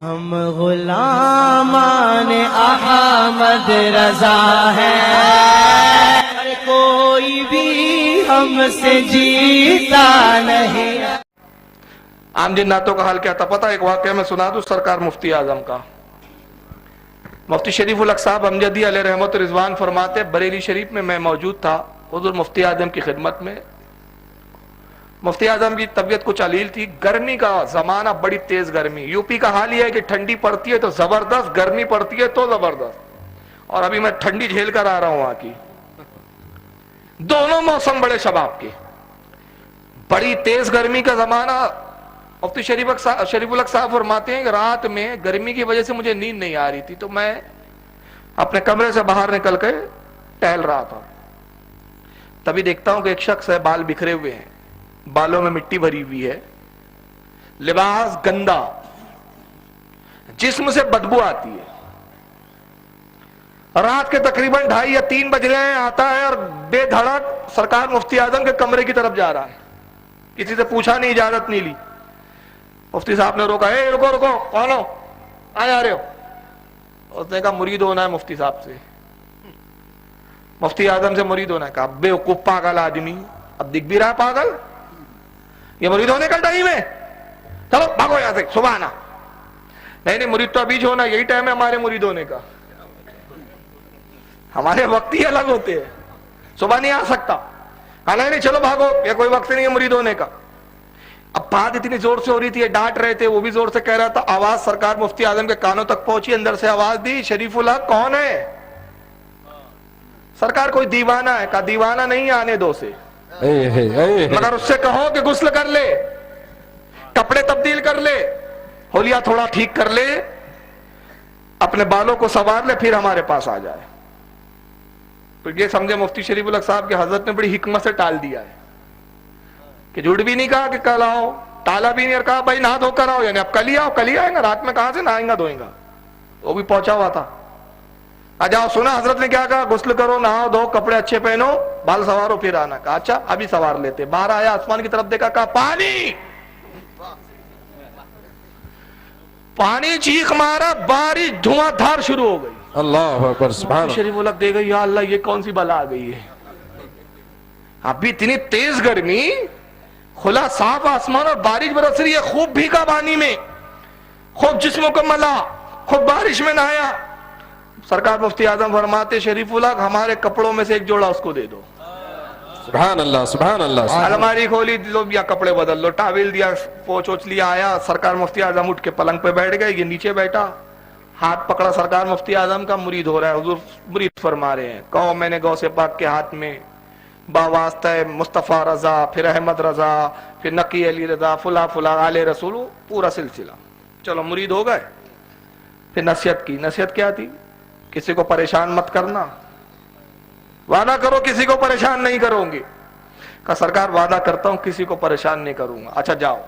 हम गुलामान अहमद रजा है, कोई भी हमसे जीता नहीं। आम जिन्नातों का हाल क्या था पता? एक वाकया मैं सुना दूं सरकार मुफ्ती आजम का। मुफ्ती शरीफ उल हक साहब अमजदी अलैहि रहमत रिजवान फरमाते, बरेली शरीफ में मैं मौजूद था हुजूर मुफ्ती आजम की खिदमत में। मुफ्ती आजम की तबीयत कुछ अलील थी, गर्मी का जमाना, बड़ी तेज गर्मी। यूपी का हाल यह है कि ठंडी पड़ती है तो जबरदस्त, गर्मी पड़ती है तो जबरदस्त। और अभी मैं ठंडी झेल कर आ रहा हूं वहां की। दोनों मौसम बड़े शबाब के। बड़ी तेज गर्मी का जमाना। मुफ्ती शरीफ उल हक साहब फरमाते हैं कि रात में गर्मी की वजह से मुझे नींद नहीं आ रही थी, तो मैं अपने कमरे से बाहर निकल के टहल रहा था। तभी देखता हूं कि एक शख्स है, बाल बिखरे हुए हैं, बालों में मिट्टी भरी हुई है, लिबास गंदा, जिस्म से बदबू आती है। रात के तकरीबन 2:30 या 3 बज रहे हैं, आता है और बेधड़क सरकार मुफ्ती आजम के कमरे की तरफ जा रहा है। किसी से पूछा नहीं, इजाजत नहीं ली। मुफ्ती साहब ने रोका, ए रुको रुको, कौन हो, आ जा रहे हो? उसने कहा मुरीद होना है मुफ्ती साहब से, मुफ्ती आजम से मुरीद होना है। कहा बेवकूफ पागल आदमी, अब दिख भी रहा पागल, ये मुरीद होने का टाइम है, चलो भागो यहां से, सुबह आना। नहीं मुरीद तो अभी होना, यही टाइम है हमारे मुरीद होने का, हमारे वक्त ही अलग होते हैं, सुबह नहीं आ सकता। कहा नहीं चलो भागो, ये कोई वक्त नहीं है मुरीद होने का। अब बात इतनी जोर से हो रही थी, डांट रहे थे, वो भी जोर से कह रहा था। आवाज सरकार मुफ्ती आजम के कानों तक पहुंची, अंदर से आवाज दी, शरीफ उल हक कौन है? सरकार कोई दीवाना है? कहा दीवाना नहीं, आने दो से, मगर उससे कहो कि गुस्ल कर ले, कपड़े तब्दील कर ले, होलिया थोड़ा ठीक कर ले, अपने बालों को संवार ले, फिर हमारे पास आ जाए। तो ये समझे मुफ्ती शरीफ उल हक साहब के हजरत ने बड़ी हिकमत से टाल दिया है कि झूठ भी नहीं कहा कि कल आओ, टाला भी नहीं और कहा भाई नहा धोकर आओ, यानी अब कल ही आओ, कल ही आएगा, रात में कहां से नहाएगा धोएगा, वो भी पहुंचा हुआ था। आ जाओ, सुना हजरत ने क्या कहा, गुस्ल करो, नहाओ धो, कपड़े अच्छे पहनो, बाल सवारो, फिर आना। कहा अच्छा अभी सवार लेते। बाहर आया, आसमान की तरफ देखा, कहा पानी, पानी, चीख मारा, बारिश धुआंधार शुरू हो गई। अल्लाह अकबर, सुभान अल्लाह। शरीफ उल हक दे गई, या अल्लाह ये कौन सी बला आ गई है? अभी इतनी तेज गर्मी, खुला साफ आसमान और बारिश बरस रही है, खूब भीगा पानी में, खूब जिस्मों को मला, खूब बारिश में नहाया। सरकार मुफ्ती आजम फरमाते, शरीफ उल हक हमारे कपड़ों में से एक जोड़ा उसको दे दो। सुभान अल्लाह, सुभान अल्लाह। अलमारी खोली, लो या कपड़े बदल लो, टाविल दिया, पोंछ ओछ लिया, आया। सरकार मुफ्ती आजम उठ के पलंग पे बैठ गए, ये नीचे बैठा, हाथ पकड़ा सरकार मुफ्ती आजम का, मुरीद हो रहा है। हुजूर मुरीद फरमा रहे हैं, कहो मैंने गौसे पाक के हाथ में बावास्ता मुस्तफ़ा रजा, फिर अहमद रजा, फिर नकी अली रजा, फुला फुला आले रसूल, पूरा सिलसिला। चलो मुरीद हो गए। फिर नसीहत की। नसीहत क्या थी? किसी को परेशान मत करना, वादा करो किसी को परेशान नहीं करोगे। कहा सरकार वादा करता हूं किसी को परेशान नहीं करूंगा। अच्छा जाओ,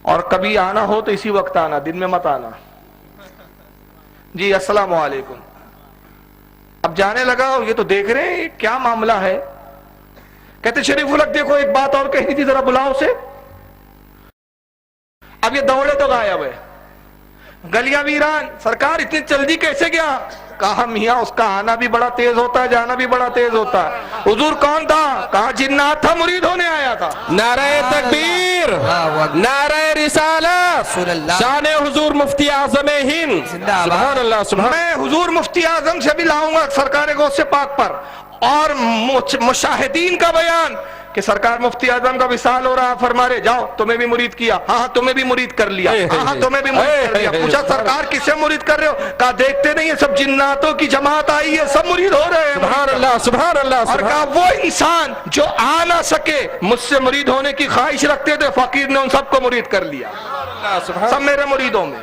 और कभी आना हो तो इसी वक्त आना, दिन में मत आना। जी अस्सलाम वालेकुम। अब जाने लगा, ये तो देख रहे हैं क्या मामला है। कहते शरीफ उल हक देखो एक बात और कहनी थी, जरा बुलाओ उसे। अब ये दौड़े तो गायब है, गलियां वीरान। सरकार इतनी जल्दी कैसे गया? कहा मियां उसका आना भी बड़ा तेज होता है, जाना भी बड़ा तेज होता है। हुजूर कौन था? कहा जिन्नात था, मुरीद होने आया था। नारे तकबीर, नारे रिसालत, शान हुजूर मुफ्ती आजम हिंद, सुभान अल्लाह, सुभान। मैं हुजूर मुफ्ती आजम से भी लाऊंगा सरकार गौसे पाक पर और मुशाहिदीन का बयान कि सरकार मुफ्ती आजम का विसाल हो रहा। फरमा रहे जाओ, तुम्हें भी मुरीद किया। हाँ तुम्हें भी मुरीद कर लिया। हाँ तुम्हें भी मुरीद कर लिया। पूछा सरकार किससे मुरीद कर रहे हो? कहा देखते नहीं है सब जिन्नातों की जमात आई है, सब मुरीद हो रहे हैं। सुभान अल्लाह, सुभान अल्लाह। और कहा वो इंसान जो आ ना सके, मुझसे मुरीद होने की ख्वाहिश रखते थे, फकीर ने उन सबको मुरीद कर लिया, सब मेरे मुरीदों में।